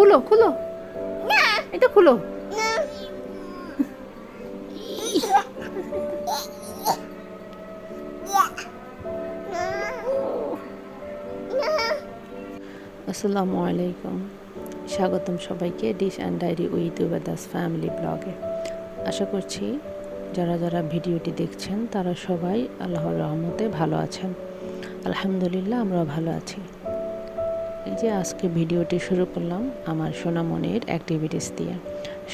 খুলো খুলো, এটা খুলো। আসসালামু আলাইকুম, স্বাগতম সবাইকে dish and diary with Ubadas family ব্লগে। আশা করছি যারা যারা ভিডিওটি দেখছেন তারা সবাই আল্লাহর রহমতে ভালো আছেন। আলহামদুলিল্লাহ, আমরাও ভালো আছি। এই যে আজকে ভিডিওটি শুরু করলাম আমার সোনামণির অ্যাক্টিভিটিস দিয়ে।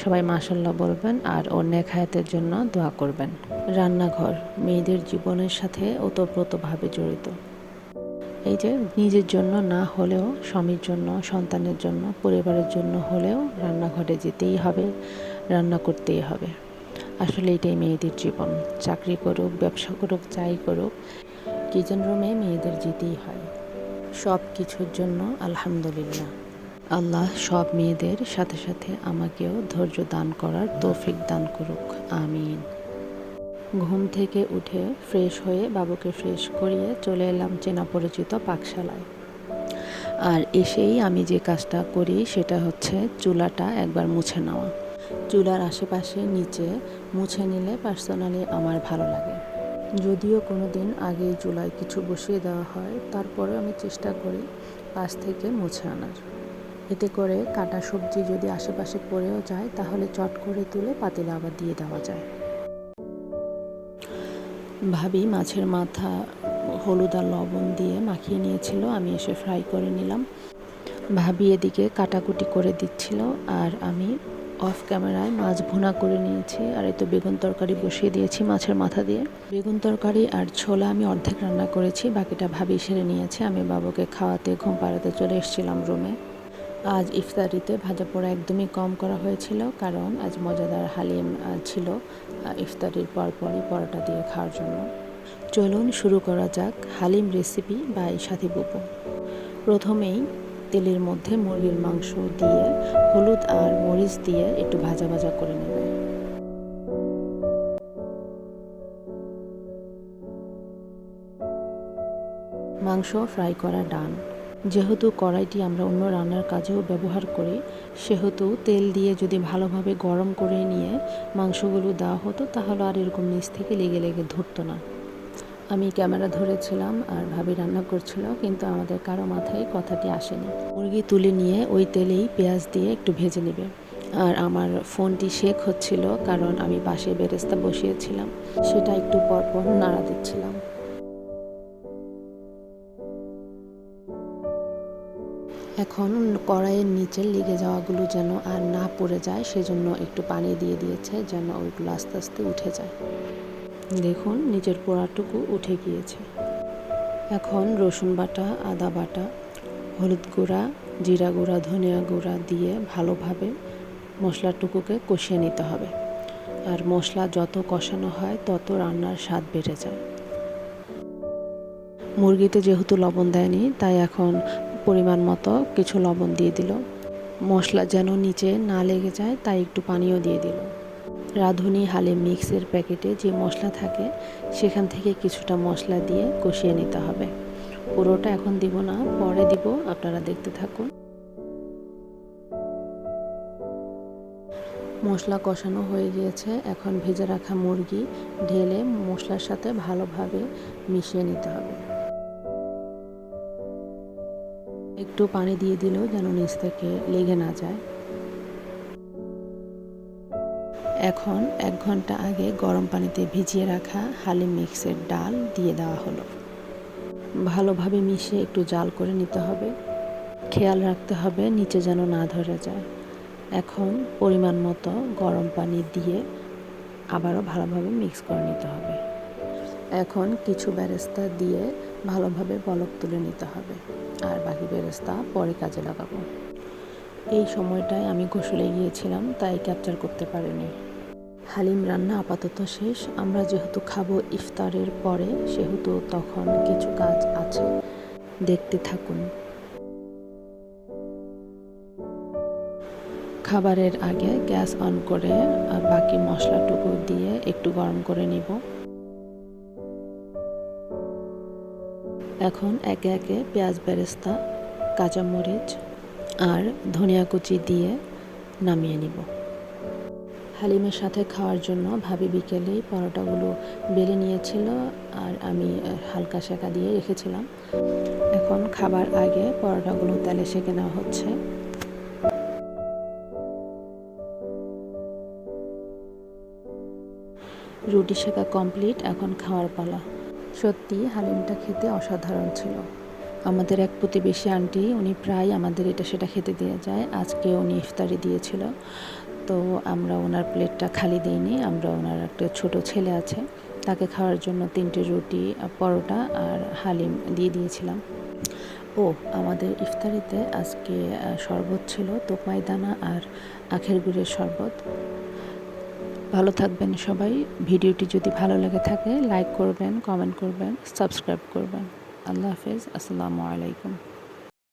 সবাই মাশাআল্লাহ বলবেন আর ওর নেক হায়াতের জন্য দোয়া করবেন। রান্নাঘর মেয়েদের জীবনের সাথে ওতপ্রোতভাবে জড়িত। এই যে নিজের জন্য না হলেও স্বামীর জন্য, সন্তানের জন্য, পরিবারের জন্য হলেও রান্নাঘরে যেতেই হবে, রান্না করতেই হবে। আসলে এটাই মেয়েদের জীবন। চাকরি করুক, ব্যবসা করুক, যাই করুক, কিচেন রুমে মেয়েদের যেতেই হয়। সব কিছুর জন্য আলহামদুলিল্লাহ। আল্লাহ সব মেয়েদের সাথে সাথে আমাকেও ধৈর্য দান করার তৌফিক দান করুক, আমিন। ঘুম থেকে উঠে ফ্রেশ হয়ে বাবুকে ফ্রেশ করিয়ে চলে এলাম চেনা পরিচিত পাকশালায়। আর এসেই আমি যে কাজটা করি সেটা হচ্ছে চুলাটা একবার মুছে নেওয়া। চুলার আশেপাশে নিচে মুছে নিলে পার্সোনালি আমার ভালো লাগে। যদিও কোনো দিন আগেই চুলায় কিছু বসিয়ে দেওয়া হয়, তারপরেও আমি চেষ্টা করি পাশ থেকে মুছে আনার। এতে করে কাটা সবজি যদি আশেপাশে পড়েও যায় তাহলে চট করে তুলে পাতিলে আবার দিয়ে দেওয়া যায়। ভাবি মাছের মাথা হলুদ আর লবণ দিয়ে মাখিয়ে নিয়েছিল, আমি এসে ফ্রাই করে নিলাম। ভাবি এদিকে কাটাকুটি করে দিচ্ছিল আর আমি অফ ক্যামেরায় মাছ ভুনা করে নিয়েছি। আর এই তো বেগুন তরকারি বসিয়ে দিয়েছি মাছের মাথা দিয়ে। বেগুন তরকারি আর ছোলা আমি অর্ধেক রান্না করেছি, বাকিটা ভাবি সেরে নিয়েছে। আমি বাবুকে খাওয়াতে ঘুম পাড়াতে চলে এসেছিলাম রুমে। আজ ইফতারিতে ভাজা পোড়া একদমই কম করা হয়েছিল, কারণ আজ মজাদার হালিম ছিল ইফতারির পরপরই পরোটা দিয়ে খাওয়ার জন্য। চলুন শুরু করা যাক হালিম রেসিপি বাই সাথী বুবু। প্রথমেই তেলের মধ্যে মুরগির মাংস দিয়ে হলুদ আর মরিচ দিয়ে একটু ভাজা ভাজা করে নেবে। মাংস ফ্রাই করা ডান। যেহেতু কড়াইটি আমরা অন্য রান্নার কাজেও ব্যবহার করি, সেহেতু তেল দিয়ে যদি ভালোভাবে গরম করে নিয়ে মাংসগুলো দেওয়া হতো তাহলে আর এরকম নিচ থেকে লেগে লেগে ধরতো না। আমি ক্যামেরা ধরেছিলাম আর ভাবি রান্না করছিল, কিন্তু আমাদের কারো মাথায় কথাটি আসেনি। মুরগি তুলে নিয়ে ওই তেলেই পেঁয়াজ দিয়ে একটু ভেজে নেবে। আর আমার ফোনটি শেক হচ্ছিল, কারণ আমি পাশে বেরেস্তা বসিয়েছিলাম, সেটা একটু পরপর নাড়া দিচ্ছিলাম। এখন কড়াইয়ের নিচে লেগে যাওয়াগুলো যেন আর না পড়ে যায়, সেজন্য একটু পানি দিয়ে দিয়েছে যেন ওইগুলো আস্তে আস্তে উঠে যায়। দেখুন নিচের পোড়াটুকু উঠে গিয়েছে। এখন রসুন বাটা, আদা বাটা, হলুদ গুঁড়া, জিরা গুঁড়া, ধনিয়া গুঁড়া দিয়ে ভালোভাবে মশলাটুকুকে কষিয়ে নিতে হবে। আর মশলা যত কষানো হয় তত রান্নার স্বাদ বেড়ে যায়। মুরগিতে যেহেতু লবণ দেয়নি, তাই এখন পরিমাণ মতো কিছু লবণ দিয়ে দিল। মশলা যেন নিচে না লেগে যায় তাই একটু পানিও দিয়ে দিল। রাঁধুনি হালিম মিক্সের প্যাকেটে যে মশলা থাকে সেখান থেকে কিছুটা মশলা দিয়ে কষিয়ে নিতে হবে। পুরোটা এখন দিব না, পরে দিব, আপনারা দেখতে থাকুন। মশলা কষানো হয়ে গিয়েছে, এখন ভেজে রাখা মুরগি ঢেলে মশলার সাথে ভালোভাবে মিশিয়ে নিতে হবে। একটু পানি দিয়ে দিলেও যেন নিচ থেকে লেগে না যায়। এখন 1 ঘন্টা আগে গরম পানিতে ভিজিয়ে রাখা হালিম মিক্সের ডাল দিয়ে দেওয়া হলো। ভালোভাবে মিশিয়ে একটু জাল করে নিতে হবে। খেয়াল রাখতে হবে নিচে যেন না ধরে যায়। এখন পরিমাণ মতো গরম পানি দিয়ে আবারও ভালোভাবে মিক্স করে নিতে হবে। এখন কিছু বেরেস্তা দিয়ে ভালোভাবে বলক তুলে নিতে হবে, আর বাকি বেরেস্তা পরে কাজে লাগাবো। এই সময়টায় আমি গোসলে গিয়েছিলাম, তাই ক্যাপচার করতে পারিনি। হালিম রান্না আপাতত শেষ। আমরা যেহেতু খাবো ইফতারের পরে, সেহেতু তখন কিছু কাজ আছে, দেখতে থাকুন। খাবারের আগে গ্যাস অন করে বাকি মশলাটুকু দিয়ে একটু গরম করে নিব। এখন একে একে পেঁয়াজ, বেরেস্তা, কাঁচামরিচ আর ধনিয়া কুচি দিয়ে নামিয়ে নিব। হালিমের সাথে খাওয়ার জন্য ভাবি বিকেলেই পরোটাগুলো বেলে নিয়েছিল আর আমি হালকা সেঁকা দিয়ে রেখেছিলাম। এখন খাবার আগে পরোটাগুলো তেলে সেঁকে নেওয়া হচ্ছে। রুটি সেঁকা কমপ্লিট, এখন খাওয়ার পালা। সত্যি হালিমটা খেতে অসাধারণ ছিল। আমাদের এক প্রতিবেশী আন্টি, উনি প্রায় আমাদের এটা সেটা খেতে দিয়ে যায়। আজকে উনি ইফতারি দিয়েছিল, তো আমরা ওনার প্লেটটা খালি দিইনি। আমরা ওনার একটা ছোট ছেলে আছে, তাকে খাওয়ার জন্য 3টে রুটি, পরোটা আর হালিম দিয়ে দিয়েছিলাম। আমাদের ইফতারিতে আজকে শরবত ছিল, তোকমাই দানা আর আখের গুড়ের শরবত। ভালো থাকবেন সবাই। ভিডিওটি যদি ভালো লেগে থাকে লাইক করবেন, কমেন্ট করবেন, সাবস্ক্রাইব করবেন। আল্লাহ হাফেজ। আসসালামু আলাইকুম।